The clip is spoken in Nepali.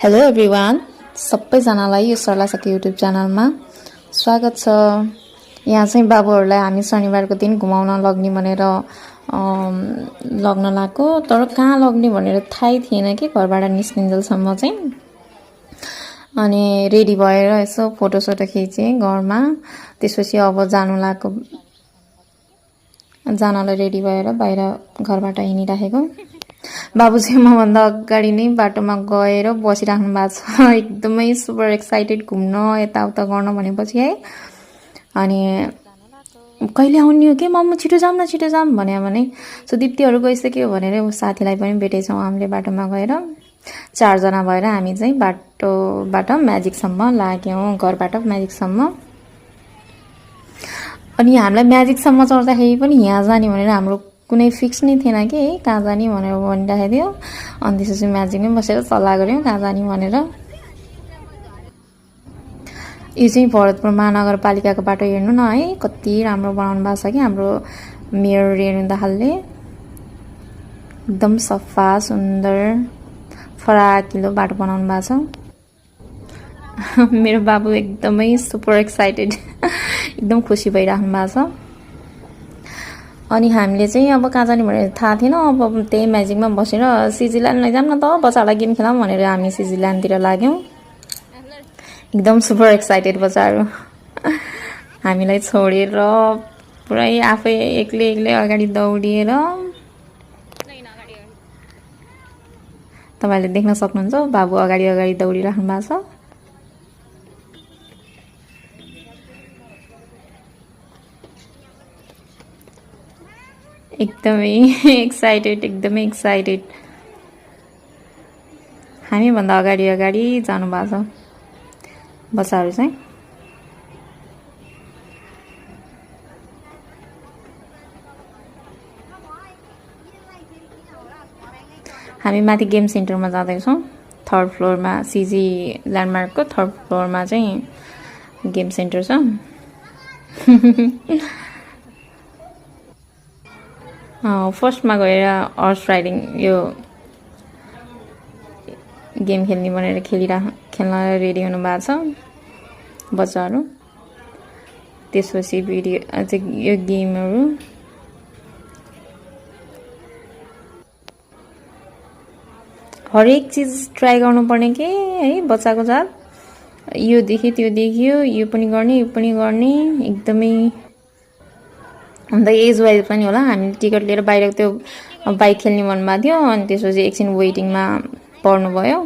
हेलो एभ्रिवान, सबैजनालाई यो सरला सखी युट्युब च्यानलमा स्वागत छ। यहाँ चाहिँ बाबुहरूलाई हामी शनिबारको दिन घुमाउन लग्ने भनेर लग्न लाग्यो, तर कहाँ लग्ने भनेर थाहै थिएन कि घरबाट निस्किन्जेलसम्म चाहिँ। अनि रेडी भएर यसो फोटोसोटो खिचेँ घरमा। त्यसपछि अब जानलाई रेडी भएर बाहिर घरबाट हिँडिराखेको। बाबु चाहिँ मभन्दा अगाडि नै बाटोमा गएर बसिराख्नु भएको छ, एकदमै सुपर एक्साइटेड घुम्न यताउता गर्न भनेपछि है। अनि कहिले आउने हो कि मम्मी, छिटो जाऊँ न छिटो जाऊँ भने सो दिप्तीहरू गइसक्यो भनेर साथीलाई पनि भेटेछौँ हामीले बाटोमा गएर। 4 जना भएर हामी चाहिँ बाटोबाट म्याजिकसम्म लाग्यौँ, घरबाट म्याजिकसम्म। अनि हामीलाई म्याजिकसम्म चढ्दाखेरि पनि यहाँ जाने भनेर हाम्रो कुनै फिक्स नै थिएन कि कहाँ जाने भनेर भनिराखेको थियो। अनि त्यसपछि म्याजिकमै बसेर सल्लाह गऱ्यौँ कहाँ जाने भनेर। यो चाहिँ भरतपुर महानगरपालिकाको बाटो हेर्नु न है, कति राम्रो बनाउनु भएको छ कि हाम्रो मेयर रेणु दाहालले। एकदम सफा सुन्दर फराकिलो बाटो बनाउनु भएको छ। मेरो बाबु एकदमै सुपर एक्साइटेड एकदम खुसी भइराख्नु भएको छ। अनि हामीले चाहिँ अब कहाँ जाने भनेर थाहा थिएन। अब त्यही म्याजिकमा बसेर सिजिल्यान्ड लैजाऊँ न त, बच्चाहरूलाई गेम खेलाऊँ भनेर हामी सिजिल्यान्डतिर लाग्यौँ। एकदम सुपर एक्साइटेड बच्चाहरू हामीलाई छोडेर पुरै आफै एक्लै अगाडि दौडिएर। तपाईँहरूले देख्न सक्नुहुन्छ बाबु अगाडि दौडिराख्नु भएको छ। एकदमै एक्साइटेड हामीभन्दा अगाडि जानु भएको छ बच्चाहरू चाहिँ। हामी माथि गेम सेन्टरमा जाँदैछौँ। 3rd फ्लोरमा सिजी ल्यान्डमार्कको 3rd फ्लोरमा चाहिँ गेम सेन्टर छ। फर्स्टमा गएर हर्स राइडिङ यो गेम खेल्ने भनेर खेल्न रेडी हुनु भएको छ बच्चाहरू। त्यसपछि भिडियो चाहिँ यो गेमहरू हरेक चिज ट्राई गर्नुपर्ने के है बच्चाको साथ। यो देख्यो त्यो देख्यो, यो पनि गर्ने एकदमै। अन्त एज वाइज पनि होला, हामीले टिकट लिएर बाहिर त्यो बाइक खेल्ने भन्नुभएको थियो। अनि त्यसपछि एकछिन वेटिङमा पर्नुभयो।